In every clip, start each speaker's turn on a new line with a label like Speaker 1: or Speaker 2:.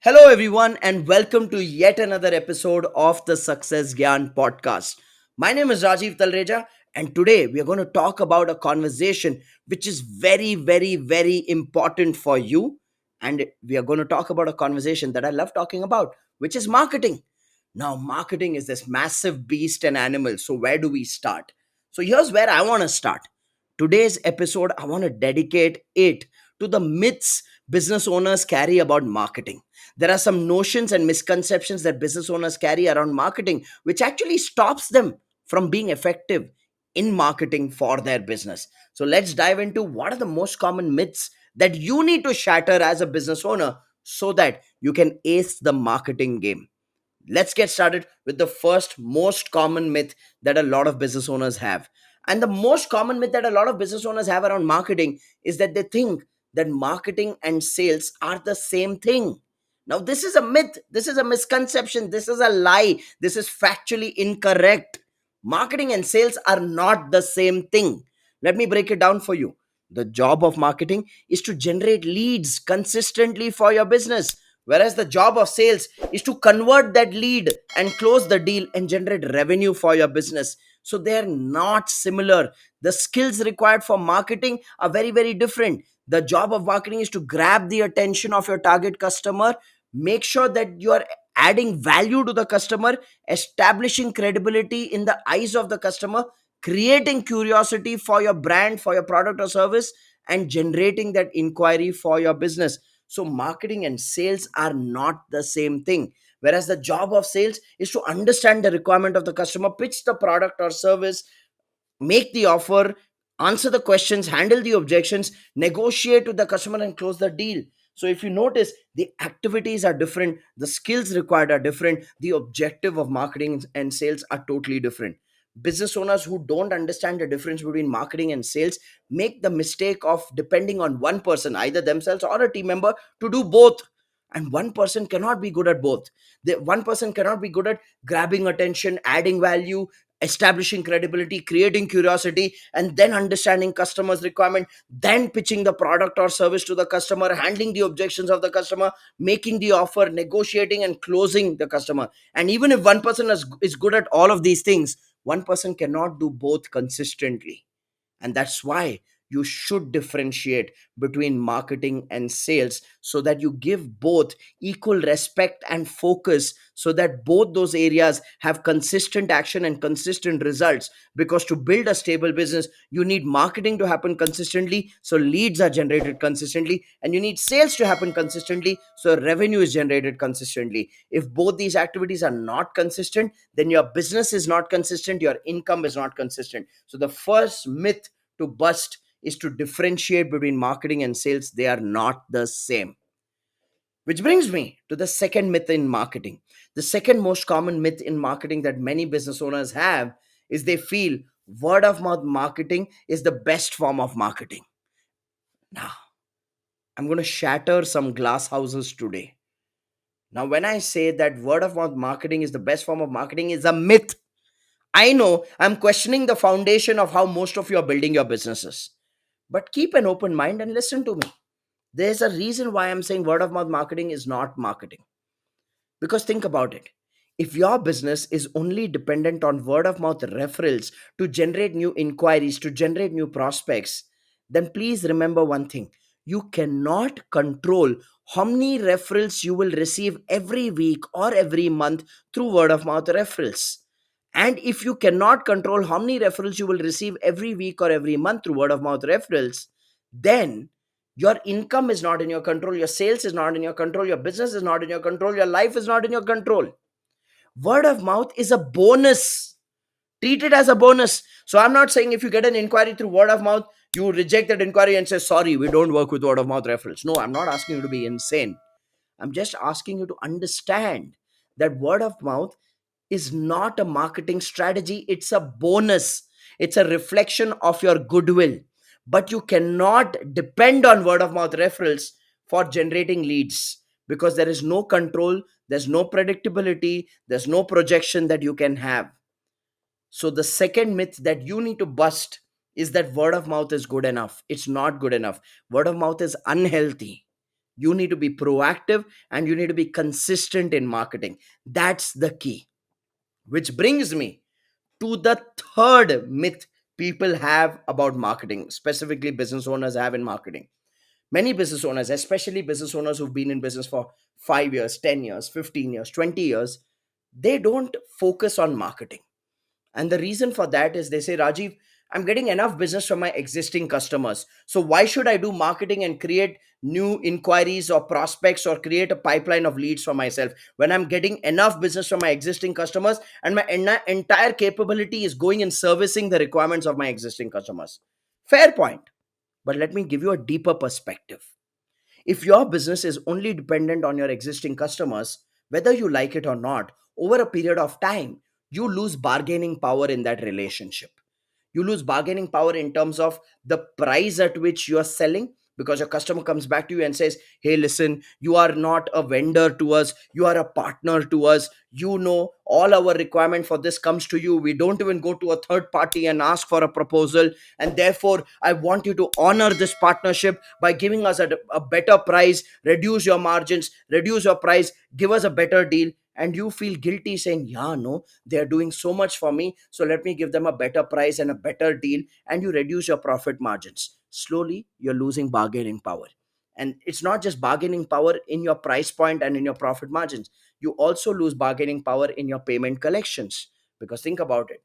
Speaker 1: Hello, everyone, and welcome to yet another episode of the Success Gyan podcast. My name is Rajiv Talreja, and today we are going to talk about a conversation which is very, very, very important for you. And we are going to talk about a conversation that I love talking about, which is marketing. Now, marketing is this massive beast and animal. So, where do we start? So, here's where I want to start. Today's episode, I want to dedicate it to the myths business owners carry about marketing. There are some notions and misconceptions that business owners carry around marketing which actually stops them from being effective in marketing for their business. So let's dive into what are the most common myths that you need to shatter as a business owner so that you can ace the marketing game. Let's get started with the first most common myth that a lot of business owners have. And the most common myth that a lot of business owners have around marketing is that they think that marketing and sales are the same thing. Now, this is a myth, this is a misconception, this is a lie, this is factually incorrect. Marketing and sales are not the same thing. Let me break it down for you. The job of marketing is to generate leads consistently for your business, whereas the job of sales is to convert that lead and close the deal and generate revenue for your business. So they're not similar. The skills required for marketing are very, very different. The job of marketing is to grab the attention of your target customer, make sure that you are adding value to the customer, establishing credibility in the eyes of the customer, creating curiosity for your brand, for your product or service, and generating that inquiry for your business. So, marketing and sales are not the same thing. Whereas the job of sales is to understand the requirement of the customer, pitch the product or service, make the offer, answer the questions, handle the objections, negotiate with the customer, and close the deal. So, if you notice, the activities are different, the skills required are different, the objective of marketing and sales are totally different. Business owners who don't understand the difference between marketing and sales make the mistake of depending on one person, either themselves or a team member, to do both. And one person cannot be good at both. The one person cannot be good at grabbing attention, adding value, establishing credibility, creating curiosity, and then understanding customers' requirement, then pitching the product or service to the customer, handling the objections of the customer, making the offer, negotiating, and closing the customer. And even if one person is good at all of these things, one person cannot do both consistently. And that's why you should differentiate between marketing and sales so that you give both equal respect and focus, so that both those areas have consistent action and consistent results. Because to build a stable business, you need marketing to happen consistently, so leads are generated consistently, and you need sales to happen consistently, so revenue is generated consistently. If both these activities are not consistent, then your business is not consistent, your income is not consistent. So the first myth to bust is to differentiate between marketing and sales. They are not the same. Which brings me to the second myth in marketing. The second most common myth in marketing that many business owners have is they feel word of mouth marketing is the best form of marketing. Now, I'm going to shatter some glass houses today. Now, when I say that word of mouth marketing is the best form of marketing, is a myth. I know I'm questioning the foundation of how most of you are building your businesses. But keep an open mind and listen to me. There's a reason why I'm saying word of mouth marketing is not marketing. Because think about it. If your business is only dependent on word of mouth referrals to generate new inquiries, to generate new prospects, then please remember one thing. You cannot control how many referrals you will receive every week or every month through word of mouth referrals. And if you cannot control how many referrals you will receive every week or every month through word of mouth referrals, then your income is not in your control, your sales is not in your control, your business is not in your control, your life is not in your control. Word of mouth is a bonus. Treat it as a bonus. So I'm not saying if you get an inquiry through word of mouth, you reject that inquiry and say, sorry, we don't work with word of mouth referrals. No, I'm not asking you to be insane. I'm just asking you to understand that word of mouth is not a marketing strategy, it's a bonus. It's a reflection of your goodwill. But you cannot depend on word of mouth referrals for generating leads, because there is no control, there's no predictability, there's no projection that you can have. So, the second myth that you need to bust is that word of mouth is good enough. It's not good enough. Word of mouth is unhealthy. You need to be proactive and you need to be consistent in marketing. That's the key. Which brings me to the third myth people have about marketing, specifically business owners have in marketing. Many business owners, especially business owners who've been in business for 5 years, 10 years, 15 years, 20 years, they don't focus on marketing. And the reason for that is they say, Rajiv, I'm getting enough business from my existing customers. So why should I do marketing and create new inquiries or prospects or create a pipeline of leads for myself when I'm getting enough business from my existing customers and my entire capability is going in servicing the requirements of my existing customers? Fair point. But let me give you a deeper perspective. If your business is only dependent on your existing customers, whether you like it or not, over a period of time, you lose bargaining power in that relationship. You lose bargaining power in terms of the price at which you are selling, because your customer comes back to you and says, hey, listen, you are not a vendor to us, you are a partner to us. You know, all our requirement for this comes to you. We don't even go to a third party and ask for a proposal. And therefore, I want you to honor this partnership by giving us a better price, reduce your margins, reduce your price, give us a better deal. And you feel guilty saying, yeah, no, they are doing so much for me, so let me give them a better price and a better deal. And you reduce your profit margins. Slowly you're losing bargaining power. And it's not just bargaining power in your price point and in your profit margins, you also lose bargaining power in your payment collections. Because think about it,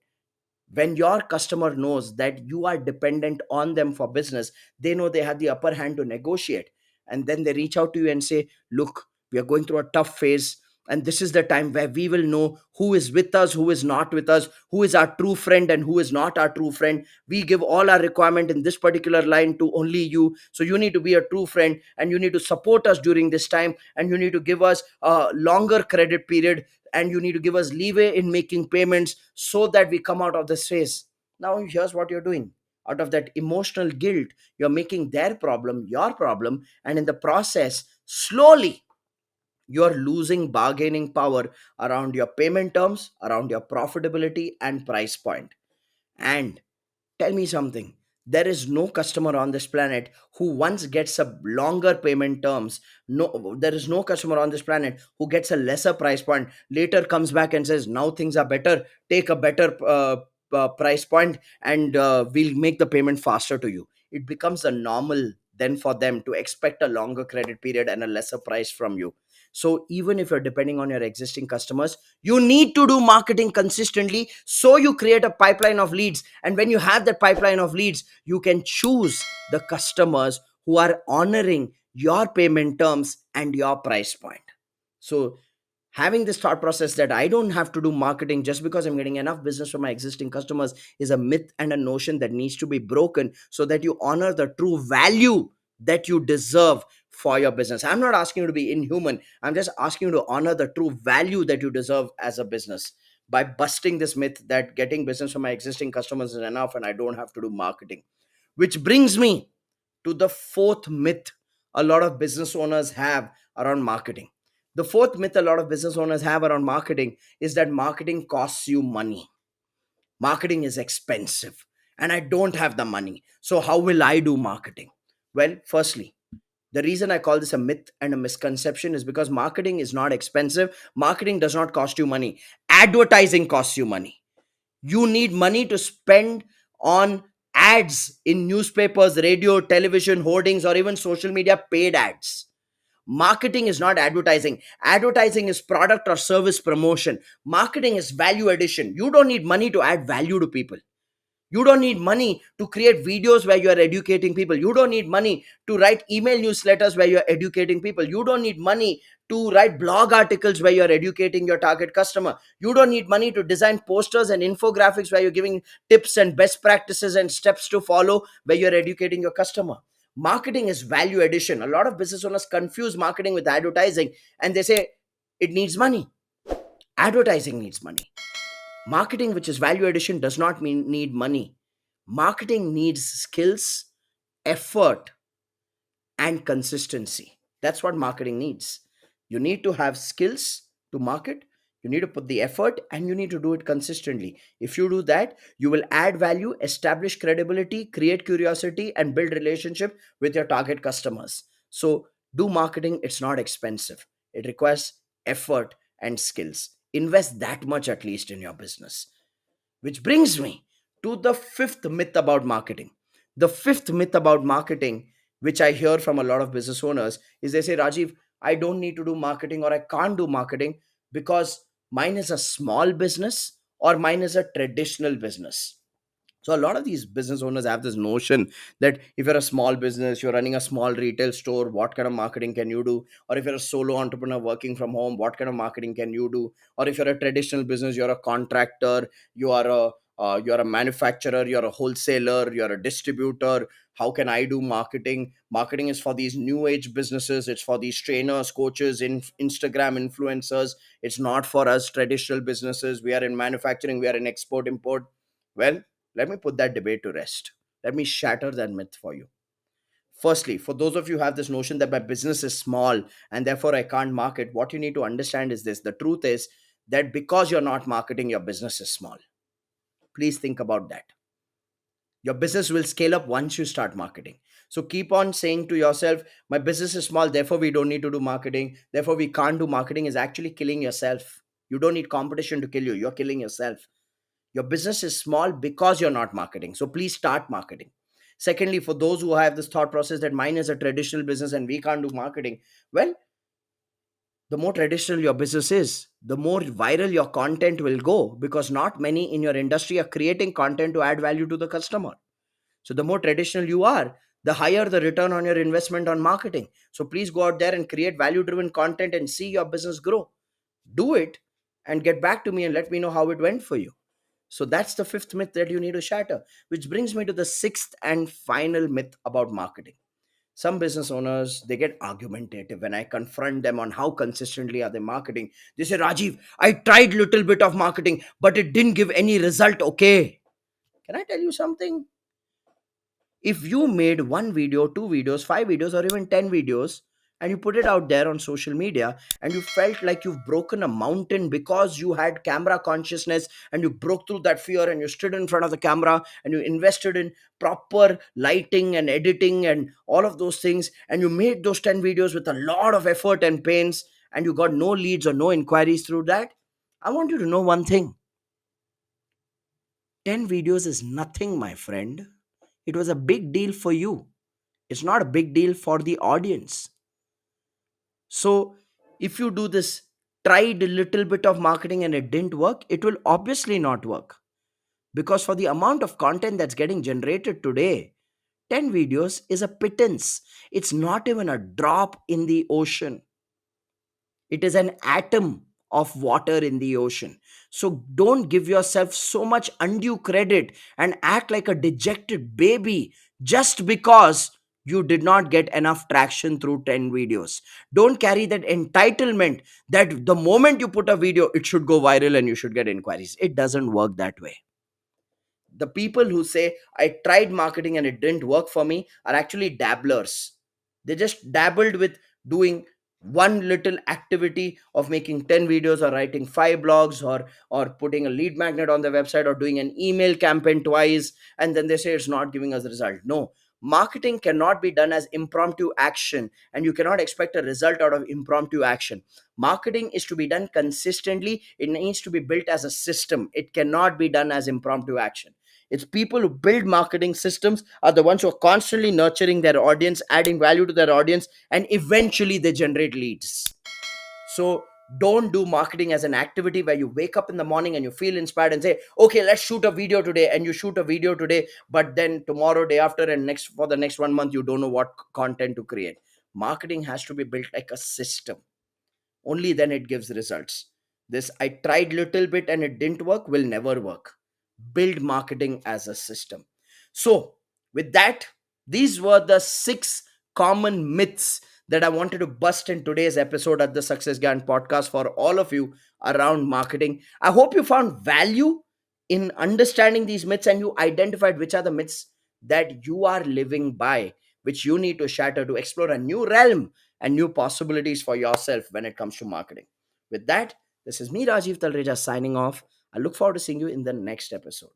Speaker 1: when your customer knows that you are dependent on them for business, they know they have the upper hand to negotiate. And then they reach out to you and say, look, we are going through a tough phase, and this is the time where we will know who is with us, who is not with us, who is our true friend and who is not our true friend. We give all our requirement in this particular line to only you, so you need to be a true friend and you need to support us during this time, and you need to give us a longer credit period, and you need to give us leeway in making payments so that we come out of this phase. Now, here's what you're doing. Out of that emotional guilt, you're making their problem your problem, and in the process, slowly, you're losing bargaining power around your payment terms, around your profitability, and price point. And tell me something. There is no customer on this planet who once gets a longer payment terms. No, there is no customer on this planet who gets a lesser price point, later comes back and says, now things are better, take a better price point, and we'll make the payment faster to you. It becomes a normal then for them to expect a longer credit period and a lesser price from you. So even if you're depending on your existing customers, you need to do marketing consistently, so you create a pipeline of leads. And when you have that pipeline of leads, you can choose the customers who are honoring your payment terms and your price point. So having this thought process that I don't have to do marketing just because I'm getting enough business from my existing customers is a myth and a notion that needs to be broken, so that you honor the true value that you deserve for your business. I'm not asking you to be inhuman. I'm just asking you to honor the true value that you deserve as a business by busting this myth that getting business from my existing customers is enough and I don't have to do marketing. Which brings me to the fourth myth a lot of business owners have around marketing. The fourth myth a lot of business owners have around marketing is that marketing costs you money. Marketing is expensive and I don't have the money. So, how will I do marketing? Well, firstly, the reason I call this a myth and a misconception is because marketing is not expensive. Marketing does not cost you money. Advertising costs you money. You need money to spend on ads in newspapers, radio, television, hoardings, or even social media paid ads. Marketing is not advertising. Advertising is product or service promotion. Marketing is value addition. You don't need money to add value to people. You don't need money to create videos where you are educating people. You don't need money to write email newsletters where you are educating people. You don't need money to write blog articles where you are educating your target customer. You don't need money to design posters and infographics where you're giving tips and best practices and steps to follow where you're educating your customer. Marketing is value addition. A lot of business owners confuse marketing with advertising and they say it needs money. Advertising needs money. Marketing, which is value addition, does not mean need money. Marketing needs skills, effort, and consistency. That's what marketing needs. You need to have skills to market, you need to put the effort, and you need to do it consistently. If you do that, you will add value, establish credibility, create curiosity, and build relationship with your target customers. So Do marketing, it's not expensive. It requires effort and skills. Invest that much at least in your business. Which brings me to the fifth myth about marketing. The fifth myth about marketing, which I hear from a lot of business owners, is they say, Rajiv, I don't need to do marketing or I can't do marketing because mine is a small business or mine is a traditional business. So a lot of these business owners have this notion that if you're a small business, you're running a small retail store, what kind of marketing can you do? Or if you're a solo entrepreneur working from home, what kind of marketing can you do? Or if you're a traditional business, you're a contractor, you're a manufacturer, you're a wholesaler, you're a distributor. How can I do marketing? Marketing is for these new age businesses. It's for these trainers, coaches, Instagram influencers. It's not for us traditional businesses. We are in manufacturing. We are in export import. Well, let me put that debate to rest. Let me shatter that myth for you. Firstly, for those of you who have this notion that my business is small and therefore I can't market, what you need to understand is this. The truth is that because you're not marketing, your business is small. Please think about that. Your business will scale up once you start marketing. So keep on saying to yourself, my business is small, therefore we don't need to do marketing, therefore we can't do marketing, is actually killing yourself. You don't need competition to kill you. You're killing yourself. Your business is small because you're not marketing. So please start marketing. Secondly, for those who have this thought process that mine is a traditional business and we can't do marketing, well, the more traditional your business is, the more viral your content will go because not many in your industry are creating content to add value to the customer. So the more traditional you are, the higher the return on your investment on marketing. So please go out there and create value driven content and see your business grow. Do it and get back to me and let me know how it went for you. So that's the fifth myth that you need to shatter, which brings me to the sixth and final myth about marketing. Some business owners, they get argumentative when I confront them on how consistently are they marketing. They say, Rajiv, I tried little bit of marketing, but it didn't give any result. Okay. Can I tell you something? If you made one video, two videos, five videos, or even 10 videos, and you put it out there on social media and you felt like you've broken a mountain because you had camera consciousness and you broke through that fear and you stood in front of the camera and you invested in proper lighting and editing and all of those things, and you made those 10 videos with a lot of effort and pains, and you got no leads or no inquiries through that, I want you to know one thing. 10 videos is nothing, my friend. It was a big deal for you. It's not a big deal for the audience. So, if you do this, tried a little bit of marketing and it didn't work, it will obviously not work. Because for the amount of content that's getting generated today, 10 videos is a pittance. It's not even a drop in the ocean. It is an atom of water in the ocean. So don't give yourself so much undue credit and act like a dejected baby just because you did not get enough traction through 10 videos. Don't carry that entitlement that the moment you put a video, it should go viral and you should get inquiries. It doesn't work that way. The people who say I tried marketing and it didn't work for me are actually dabblers. They just dabbled with doing one little activity of making 10 videos or writing 5 blogs or putting a lead magnet on their website or doing an email campaign twice, and then they say it's not giving us a result. No, marketing cannot be done as impromptu action, and you cannot expect a result out of impromptu action. Marketing is to be done consistently. It needs to be built as a system. It cannot be done as impromptu action. It's people who build marketing systems are the ones who are constantly nurturing their audience, adding value to their audience, and eventually they generate leads. So don't do marketing as an activity where you wake up in the morning and you feel inspired and say, okay, let's shoot a video today. And you shoot a video today, but then tomorrow, day after, and next for the next 1 month, you don't know what content to create. Marketing has to be built like a system. Only then it gives results. This I tried little bit and it didn't work will never work. Build marketing as a system. So with that, these were the 6 common myths that I wanted to bust in today's episode at the Success Gyan podcast for all of you around marketing. I hope you found value in understanding these myths and you identified which are the myths that you are living by, which you need to shatter to explore a new realm and new possibilities for yourself when it comes to marketing. With that, this is me, Rajiv Talreja, signing off. I look forward to seeing you in the next episode.